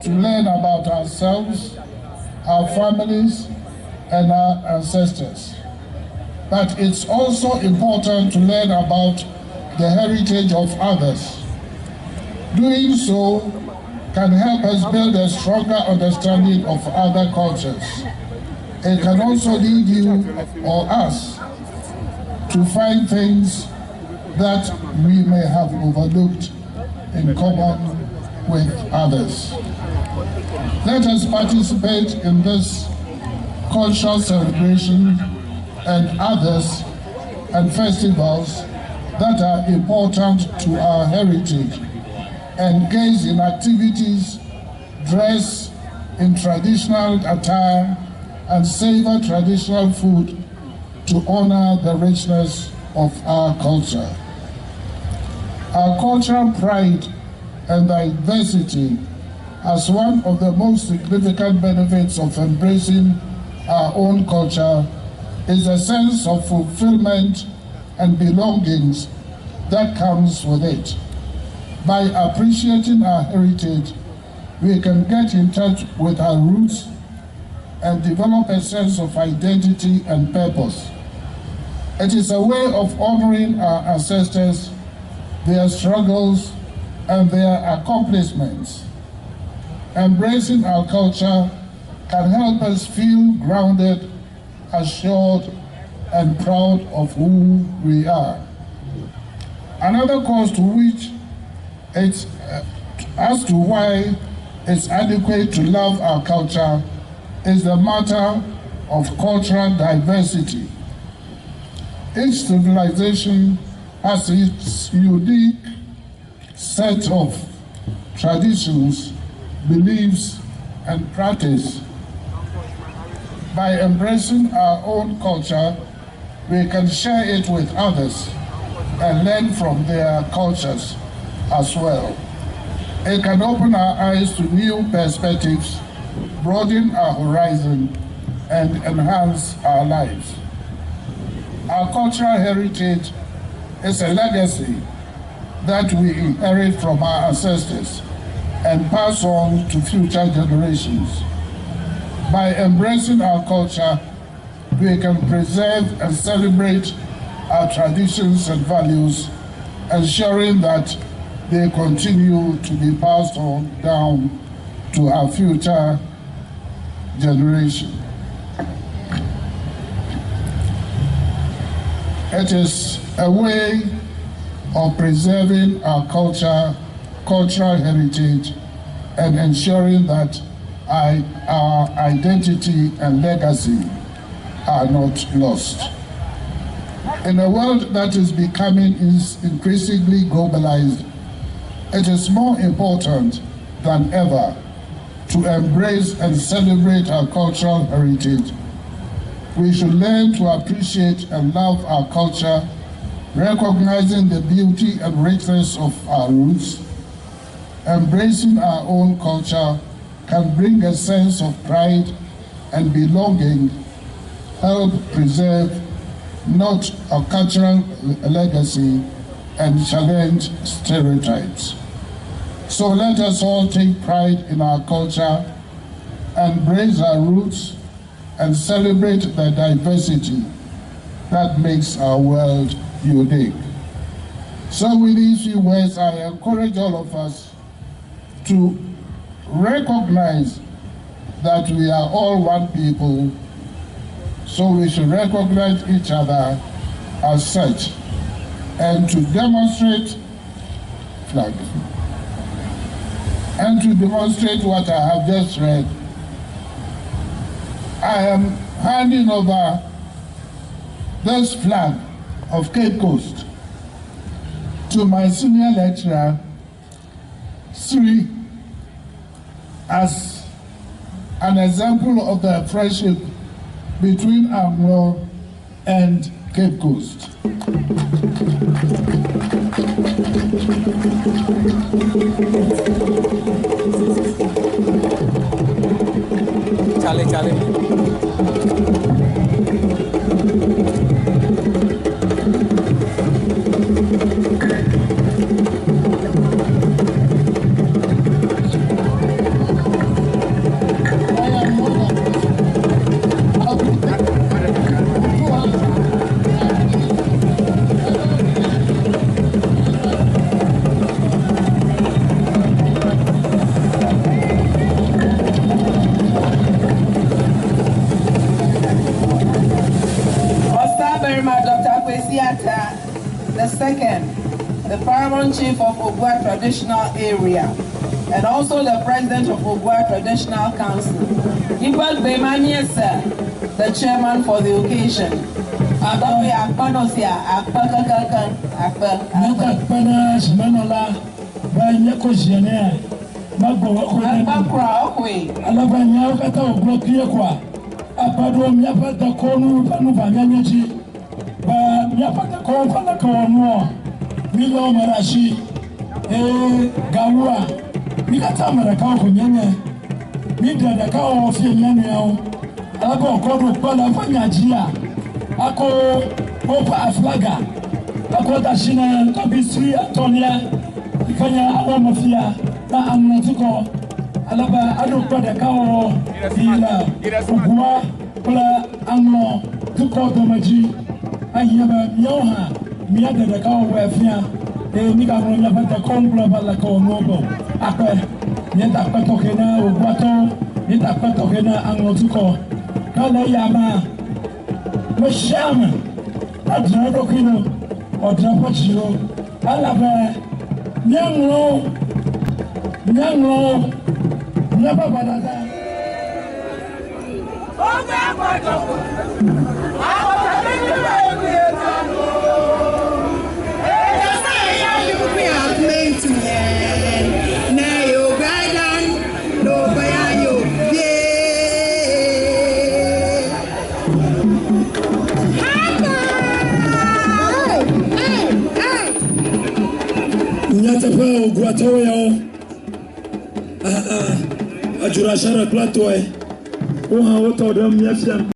to learn about ourselves, our families, and our ancestors. But it's also important to learn about the heritage of others. Doing so can help us build a stronger understanding of other cultures. It can also lead you or us to find things that we may have overlooked in common with others. Let us participate in this cultural celebration and others and festivals that are important to our heritage. Engage in activities, dress in traditional attire, and savor traditional food to honor the richness of our culture. Our cultural pride and diversity as one of the most significant benefits of embracing our own culture is a sense of fulfillment and belongings that comes with it. By appreciating our heritage, we can get in touch with our roots and develop a sense of identity and purpose. It is a way of honoring our ancestors, their struggles, and their accomplishments. Embracing our culture can help us feel grounded, assured, and proud of who we are. Another cause to which it's as to why it's adequate to love our culture is the matter of cultural diversity. Each civilization has its unique set of traditions, beliefs, and practice. By embracing our own culture, we can share it with others and learn from their cultures as well. It can open our eyes to new perspectives, broaden our horizon, and enhance our lives. Our cultural heritage is a legacy that we inherit from our ancestors and pass on to future generations. By embracing our culture, we can preserve and celebrate our traditions and values, ensuring that they continue to be passed on down to our future generation. It is a way of preserving our cultural heritage, and ensuring that our identity and legacy are not lost. In a world that is becoming increasingly globalized, it is more important than ever to embrace and celebrate our cultural heritage. We should learn to appreciate and love our culture, recognizing the beauty and richness of our roots. Embracing our own culture can bring a sense of pride and belonging, help preserve not a cultural legacy, and challenge stereotypes. So let us all take pride in our culture, embrace our roots, and celebrate the diversity that makes our world unique. So with these few words, I encourage all of us to recognize that we are all one people, so we should recognize each other as such, and to demonstrate what I have just read. I am handing over this flag of Cape Coast to my senior lecturer, Sri, as an example of the friendship between Anglo and Cape Coast. Chale. traditional chief of Ogwa Traditional Area, and also the president of Ogwa Traditional Council. Ibal Bemani, sir, the chairman for the occasion. Agawe Akpanosia, Akpakakakan, Akpakpana, Manola, Banyakosia, Akpakra, Okwe, Alabanya, Kata, Blokiakwa, Apadom Yapata Konu, Panuvanyaji, Yapata Konfana Kono, Milo Marashi, Gawa, Mikatama Kaunyane, Mida the cow of Yanio, Alako Kodu Pala Fanyajia. Ako Opa Aflaga, Ako Dashina, Kabistri, Antonia, Ikanya Alamafia, Na Amnatuko, Alaba, Adopa the Kao, Vila, Ugua, Pula, Anglo, Tuko Domaji, Ayaba, Yoha, Miada the Kao Wafia, Nika Yabata Compla Balako Nobo, Ape, Yeta Patokena, Uguato, Yeta Patokena, Anglo Tuko, Kala Yama. Mashama, Adrado Kino, or Drapachio, Alaba, Nyanglo, never Banana. Nyatapao Guatoyo Ajurashara Platoy, Oha Otodom Yafiam.